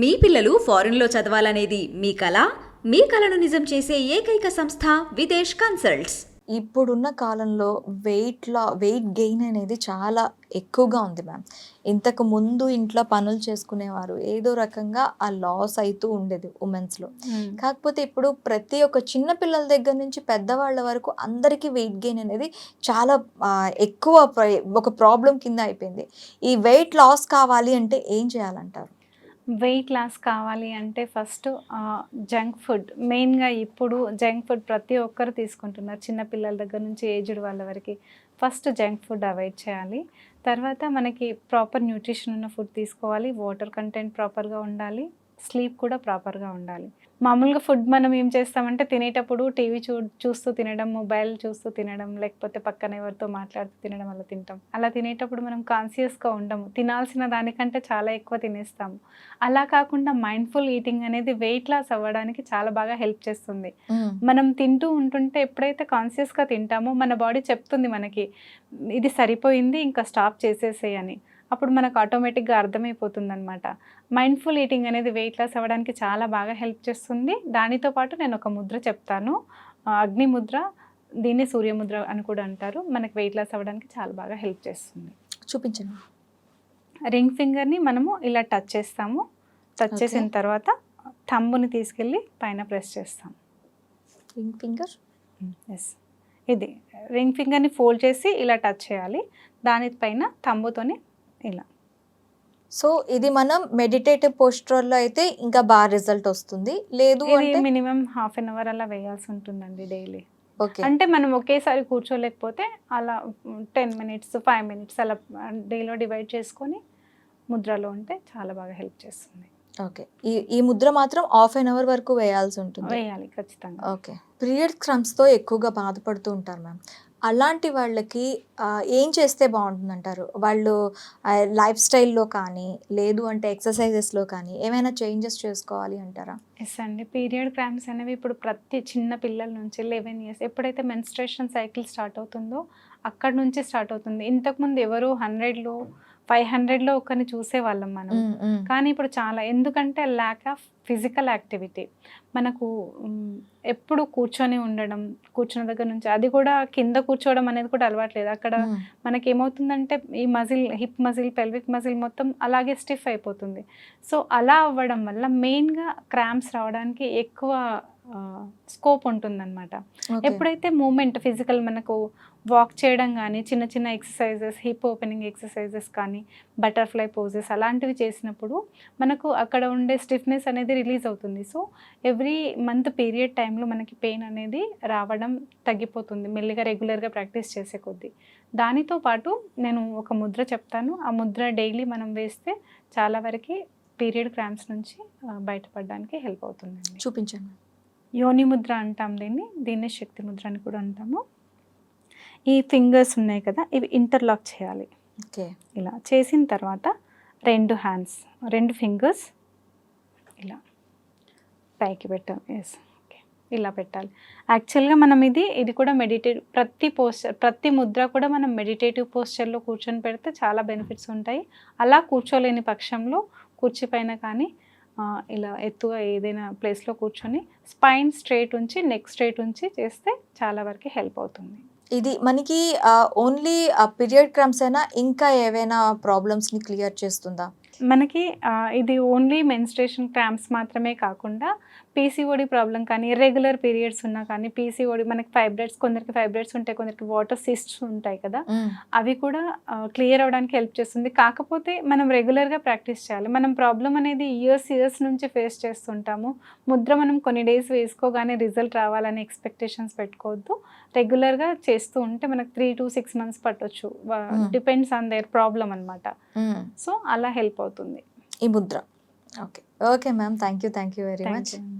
మీ పిల్లలు ఫారెన్లో చదవాలనేది మీ కల? మీ కలను నిజం చేసే ఏకైక సంస్థ విదేశ్ కన్సల్ట్స్. ఇప్పుడున్న కాలంలో వెయిట్ గెయిన్ అనేది చాలా ఎక్కువగా ఉంది మ్యామ్. ఇంతకు ముందు ఇంట్లో పనులు చేసుకునేవారు, ఏదో రకంగా ఆ లాస్ అవుతూ ఉండేది ఉమెన్స్లో. కాకపోతే ఇప్పుడు ప్రతి ఒక్క చిన్న పిల్లల దగ్గర నుంచి పెద్దవాళ్ళ వరకు అందరికీ వెయిట్ గెయిన్ అనేది చాలా ఎక్కువ ఒక ప్రాబ్లం కింద అయిపోయింది. ఈ వెయిట్ లాస్ కావాలి అంటే ఏం చేయాలంటారు? వెయిట్ లాస్ కావాలి అంటే ఫస్ట్ జంక్ ఫుడ్ మెయిన్గా. ఇప్పుడు జంక్ ఫుడ్ ప్రతి ఒక్కరు తీసుకుంటున్నారు, చిన్న పిల్లల దగ్గర నుంచి ఏజ్డ్ వాళ్ళ వరకు. ఫస్ట్ జంక్ ఫుడ్ అవాయిడ్ చేయాలి. తర్వాత మనకి ప్రాపర్ న్యూట్రిషన్ ఉన్న ఫుడ్ తీసుకోవాలి, వాటర్ కంటెంట్ ప్రాపర్గా ఉండాలి, స్లీప్ కూడా ప్రాపర్గా ఉండాలి. మామూలుగా ఫుడ్ మనం ఏం చేస్తామంటే తినేటప్పుడు టీవీ చూస్తూ తినడం, మొబైల్ చూస్తూ తినడం, లేకపోతే పక్కన ఎవరితో మాట్లాడుతూ తినడం, అలా తింటాం. అలా తినేటప్పుడు మనం కాన్షియస్గా ఉండము, తినాల్సిన దానికంటే చాలా ఎక్కువ తినేస్తాము. అలా కాకుండా మైండ్ఫుల్ ఈటింగ్ అనేది వెయిట్ లాస్ అవ్వడానికి చాలా బాగా హెల్ప్ చేస్తుంది. మనం తింటూ ఉంటుంటే ఎప్పుడైతే కాన్షియస్గా తింటామో మన బాడీ చెప్తుంది మనకి ఇది సరిపోయింది, ఇంకా స్టాప్ చేసేసేయ్ అని. అప్పుడు మనకు ఆటోమేటిక్గా అర్థమైపోతుంది అనమాట. మైండ్ఫుల్ ఈటింగ్ అనేది వెయిట్ లాస్ అవ్వడానికి చాలా బాగా హెల్ప్ చేస్తుంది. దానితో పాటు నేను ఒక ముద్ర చెప్తాను, అగ్ని ముద్ర, దీన్ని సూర్యముద్ర అని కూడా అంటారు. మనకి వెయిట్ లాస్ అవ్వడానికి చాలా బాగా హెల్ప్ చేస్తుంది. చూపించండి. రింగ్ ఫింగర్ని మనము ఇలా టచ్ చేస్తాము. టచ్ చేసిన తర్వాత థంబ్ని తీసుకెళ్ళి పైన ప్రెస్ చేస్తాం. రింగ్ ఫింగర్, ఎస్, ఇది రింగ్ ఫింగర్ని ఫోల్డ్ చేసి ఇలా టచ్ చేయాలి. దానిపైన థంబ్తోని ఇలా. సో ఇది మనం మెడిటేటివ్ పోస్చర్లో అయితే ఇంకా బాగా రిజల్ట్ వస్తుంది. లేదు అంటే మినిమం హాఫ్ అన్ అవర్ అలా వేయాల్సి ఉంటుందండి డైలీ. ఓకే. అంటే మనం ఒకేసారి కూర్చోలేకపోతే అలా 10 minutes 5 minutes అలా డేలో డివైడ్ చేసుకొని ముద్రలో ఉంటే చాలా బాగా హెల్ప్ చేస్తుంది. ఓకే. ఈ ముద్ర మాత్రం హాఫ్ అన్ అవర్ వరకు వేయాల్సి ఉంటుంది. వేయాలి ఖచ్చితంగా. ఓకే. పీరియడ్ క్రమ్స్తో ఎక్కువగా బాధపడుతూ ఉంటారు మ్యామ్. అలాంటి వాళ్ళకి ఏం చేస్తే బాగుంటుందంటారు? వాళ్ళు లైఫ్ స్టైల్లో కానీ, లేదు అంటే ఎక్సర్సైజెస్లో కానీ ఏమైనా చేంజెస్ చేసుకోవాలి అంటారా? ఎస్ అండి. పీరియడ్ క్రాంప్స్ అనేవి ఇప్పుడు ప్రతి చిన్న పిల్లల నుంచి 11 years ఎప్పుడైతే మెన్స్ట్రేషన్ సైకిల్ స్టార్ట్ అవుతుందో అక్కడి నుంచి స్టార్ట్ అవుతుంది. ఇంతకుముందు ఎవరు 100లో 500లో ఒకరిని చూసేవాళ్ళం మనం. కానీ ఇప్పుడు చాలా, ఎందుకంటే ల్యాక్ ఆఫ్ ఫిజికల్ యాక్టివిటీ. మనకు ఎప్పుడు కూర్చొని ఉండడం, కూర్చున్న దగ్గర నుంచి అది కూడా కింద కూర్చోవడం అనేది కూడా అలవాట్లేదు. అక్కడ మనకి ఏమవుతుందంటే ఈ muscle, hip muscle, pelvic muscle మొత్తం అలాగే స్టిఫ్ అయిపోతుంది. సో అలా అవ్వడం వల్ల మెయిన్గా క్రాంప్స్ రావడానికి ఎక్కువ స్కోప్ ఉంటుందన్నమాట. ఎప్పుడైతే మూమెంట్ ఫిజికల్ మనకు వాక్ చేయడం కానీ, చిన్న చిన్న ఎక్సర్సైజెస్, హిప్ ఓపెనింగ్ ఎక్సర్సైజెస్ కానీ, బటర్ఫ్లై పోజెస్ అలాంటివి చేసినప్పుడు మనకు అక్కడ ఉండే స్టిఫ్నెస్ అనేది రిలీజ్ అవుతుంది. సో ఎవ్రీ మంత్ పీరియడ్ టైంలో మనకి పెయిన్ అనేది రావడం తగ్గిపోతుంది మెల్లిగా, రెగ్యులర్గా ప్రాక్టీస్ చేసే కొద్దీ. దానితో పాటు నేను ఒక ముద్ర చెప్తాను, ఆ ముద్ర డైలీ మనం వేస్తే చాలా వరకు పీరియడ్ క్రాంప్స్ నుంచి బయటపడడానికి హెల్ప్ అవుతుంది. చూపించండి. యోని ముద్ర అంటాం దీన్ని శక్తి ముద్ర అని కూడా అంటాము. ఈ ఫింగర్స్ ఉన్నాయి కదా, ఇవి ఇంటర్లాక్ చేయాలి. ఓకే. ఇలా చేసిన తర్వాత 2 hands, 2 fingers ఇలా పైకి పెట్టాలి. ఎస్, ఓకే, ఇలా పెట్టాలి. యాక్చువల్గా మనం ఇది కూడా ప్రతి ముద్ర కూడా మనం మెడిటేటివ్ పోస్చర్లో కూర్చొని పెడితే చాలా బెనిఫిట్స్ ఉంటాయి. అలా కూర్చోలేని పక్షంలో కుర్చీ పైన కానీ ఇలా ఎత్తుగా ఏదైనా ప్లేస్లో కూర్చొని స్పైన్ స్ట్రైట్ ఉంచి, నెక్ స్ట్రైట్ ఉంచి చేస్తే చాలా వరకు హెల్ప్ అవుతుంది. ఇది మనకి ఓన్లీ పీరియడ్ క్రమ్స్ అయినా ఇంకా ఏవైనా ప్రాబ్లమ్స్ని క్లియర్ చేస్తుందా? మనకి ఇది ఓన్లీ మెన్స్ట్రేషన్ క్రాంప్స్ మాత్రమే కాకుండా పీసీఓడి ప్రాబ్లం కానీ, ఇర్రెగ్యులర్ పీరియడ్స్ ఉన్నా కానీ, పీసీఓడి మనకి ఫైబ్రాయిడ్స్, కొందరికి ఫైబ్రాయిడ్స్ ఉంటాయి, కొందరికి వాటర్ సిస్ట్స్ ఉంటాయి కదా, అవి కూడా క్లియర్ అవ్వడానికి హెల్ప్ చేస్తుంది. కాకపోతే మనం రెగ్యులర్గా ప్రాక్టీస్ చేయాలి. మనం ప్రాబ్లం అనేది ఇయర్స్ నుంచి ఫేస్ చేస్తుంటాము. ముద్ర మనం కొన్ని డేస్ వేసుకోగానే రిజల్ట్ రావాలని ఎక్స్పెక్టేషన్స్ పెట్టుకోవద్దు. రెగ్యులర్గా చేస్తూ ఉంటే మనకు 3 to 6 months పట్టొచ్చు, డిపెండ్స్ ఆన్ దేర్ ప్రాబ్లం అనమాట. సో అలా హెల్ప్ అవుతుంది ఈ Mudra. Okay. Okay ma'am, thank you very much. Thank you.